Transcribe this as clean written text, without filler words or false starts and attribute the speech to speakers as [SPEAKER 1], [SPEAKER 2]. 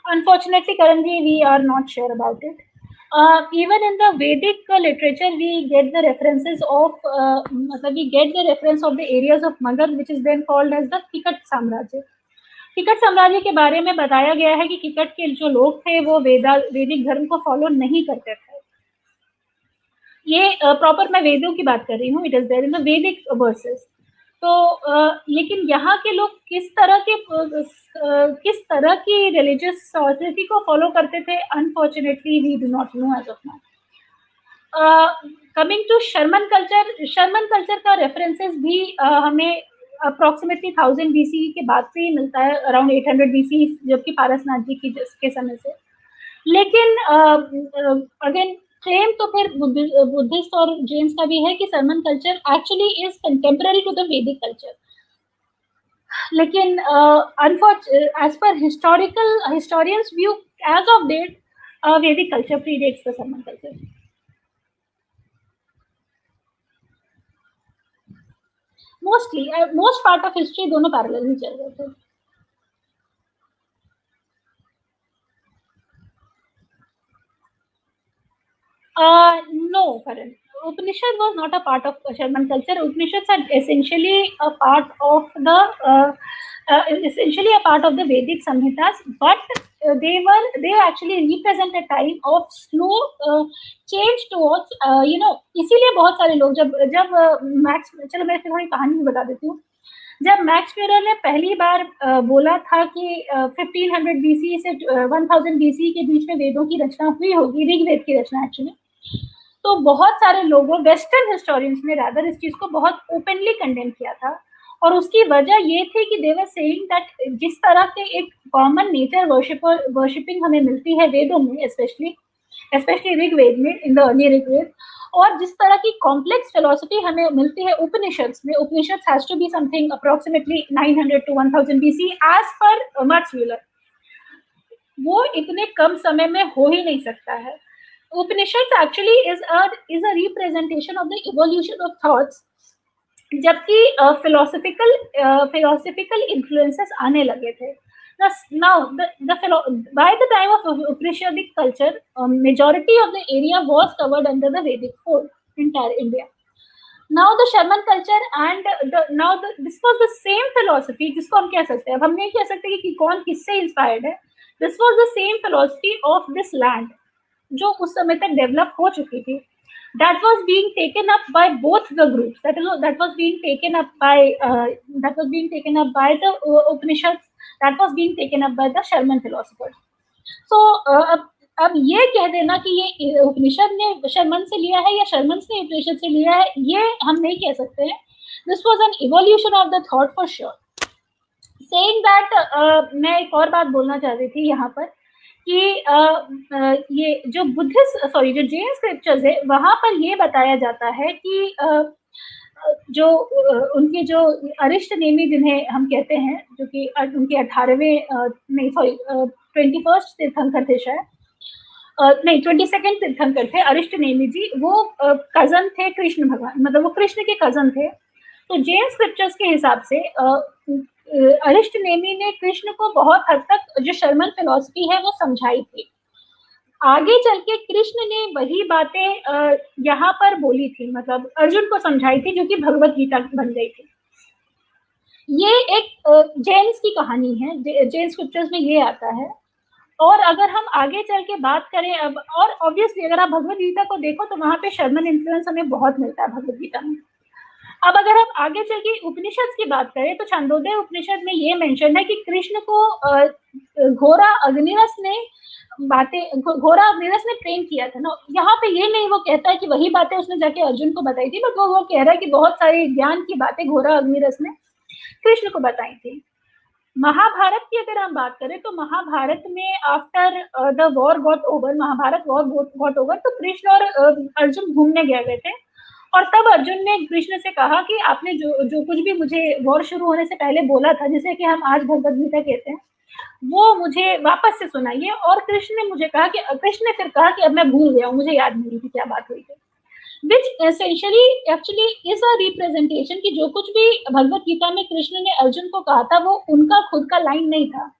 [SPEAKER 1] Unfortunately, Karanji, we are not sure about it. Even in the Vedic literature, we get the references of, we get the reference of the areas of Magad, which is then called as the Kikat Samrajya. किकट साम्राज्य के बारे में बताया गया है कि किकट के जो लोग थे वो वैदिक धर्म को फॉलो नहीं करते थे. ये प्रॉपर मैं वेदों की बात कर रही हूँ. It is there in the Vedic verses. तो लेकिन यहाँ के लोग किस तरह की रिलीजियस सोसाइटी को फॉलो करते थे, unfortunately we do not know as of now. Coming to Shramana culture का रेफरेंसेस भी हमें अप्रोक्सीमेटली 1000 BC के बाद से ही मिलता है, अराउंड 800 BC, जबकि पारसनाथ जी के समय से. लेकिन अगेन क्लेम तो फिर बुद्धिस्ट और जैन्स का भी है कि Shramana culture actually is contemporary to the Vedic culture. लेकिन as per historians view as of date Vedic culture predates the Shramana culture. Most part of history दोनों पैरेलल ही चल रहे थे. No, Karan. Upanishad was not a part of Sharman culture. Upanishads are essentially a part of the Vedic Samhitas, but they actually represent a time of slow change towards इसीलिए बहुत सारे लोग जब मैक्स, चलो मैं थोड़ी कहानी बता देती हूँ. जब मैक्स म्यूरर ने पहली बार बोला था कि 1500 BC से 1000 BC के बीच में वेदों की रचना हुई होगी, ऋग्वेद की रचना एक्चुअली, तो बहुत सारे लोगों, वेस्टर्न हिस्टोरियंस ने रादर इस चीज को बहुत ओपनली कंडेम किया था. और उसकी वजह ये थी कि दे वर सेइंग दैट जिस तरह के एक कॉमन नेचर वर्शिपिंग हमें मिलती है वेदों में, स्पेशली ऋग्वेद में, इन द अर्ली ऋग्वेद, और जिस तरह की कॉम्प्लेक्स फिलोसफी हमें मिलती है उपनिषद्स में, Upanishads has to be something approximately 900 to 1000 BC as per Max Muller. वो इतने कम समय में हो ही नहीं सकता है. Upanishads actually is a representation of the evolution of thoughts, जबकि philosophical influences आने लगे थे. Now, by the time of Upanishadic culture, majority of the area was covered under the Vedic fold, entire India. Now the Sharman culture and this was the same philosophy, जिसको हम कह सकते हैं, अब हम नहीं कह सकते कि कौन किससे इंस्पायर्ड है. This was the same philosophy of this land, जो उस समय तक डेवलप हो चुकी थी. That was being taken up by both the groups. That was being taken up by the Upanishads. That was being taken up by the Sharman philosophers. So अब ये कह देना कि ये उपनिषद ने शर्मन से लिया है या शर्मन ने उपनिषद से लिया है, ये हम नहीं कह सकते हैं. This was an evolution of the thought for sure. Saying that, मैं एक और बात बोलना चाह रही थी यहाँ पर कि ये जो जो जैन स्क्रिप्चर्स है, वहां पर ये बताया जाता है कि जो उनके जो अरिष्ट नेमी जिन्हें हम कहते हैं, जो कि उनके 21st तीर्थंकर थे शायद, नहीं 22nd तीर्थंकर थे अरिष्ट नेमी जी. वो कजन थे कृष्ण भगवान, मतलब वो कृष्ण के कजन थे. तो जैन स्क्रिप्चर्स के हिसाब से अरिष्ट नेमी ने कृष्ण को बहुत हद तक जो शर्मन फिलॉसफी है वो समझाई थी. आगे चल के कृष्ण ने वही बातें यहाँ पर बोली थी, मतलब अर्जुन को समझाई थी, जो कि भगवत गीता बन गई थी. ये एक जैन्स की कहानी है, जैन स्क्रिप्चर्स में ये आता है. और अगर हम आगे चल के बात करें अब, और ऑब्वियसली अगर आप भगवत गीता को देखो तो वहां पे शर्मन इन्फ्लुएंस हमें बहुत मिलता है भगवत गीता में. अब अगर हम आगे चल के उपनिषद की बात करें तो छांदोग्य उपनिषद में ये मेंशन है कि कृष्ण को घोड़ा अग्निरस ने प्रेम किया था ना. यहाँ पे ये नहीं वो कहता है कि वही बातें उसने जाके अर्जुन को बताई थी, बट वो कह रहा है कि बहुत सारी ज्ञान की बातें घोड़ा अग्निरस ने कृष्ण को बताई थी. महाभारत की अगर हम बात करें तो महाभारत में after the war got over, तो कृष्ण और अर्जुन घूमने गए थे. और तब अर्जुन ने कृष्ण से कहा कि आपने जो कुछ भी मुझे वॉर शुरू होने से पहले बोला था, जिसे कि हम आज भगवत गीता कहते हैं, वो मुझे वापस से सुनाइए. और कृष्ण ने फिर कहा कि अब मैं भूल गया हूँ, मुझे याद नहीं थी क्या बात हुई थी. Which actually is a representation कि जो कुछ भी भगवत गीता में कृष्ण ने अर्जुन को कहा था वो उनका खुद का लाइन नहीं था,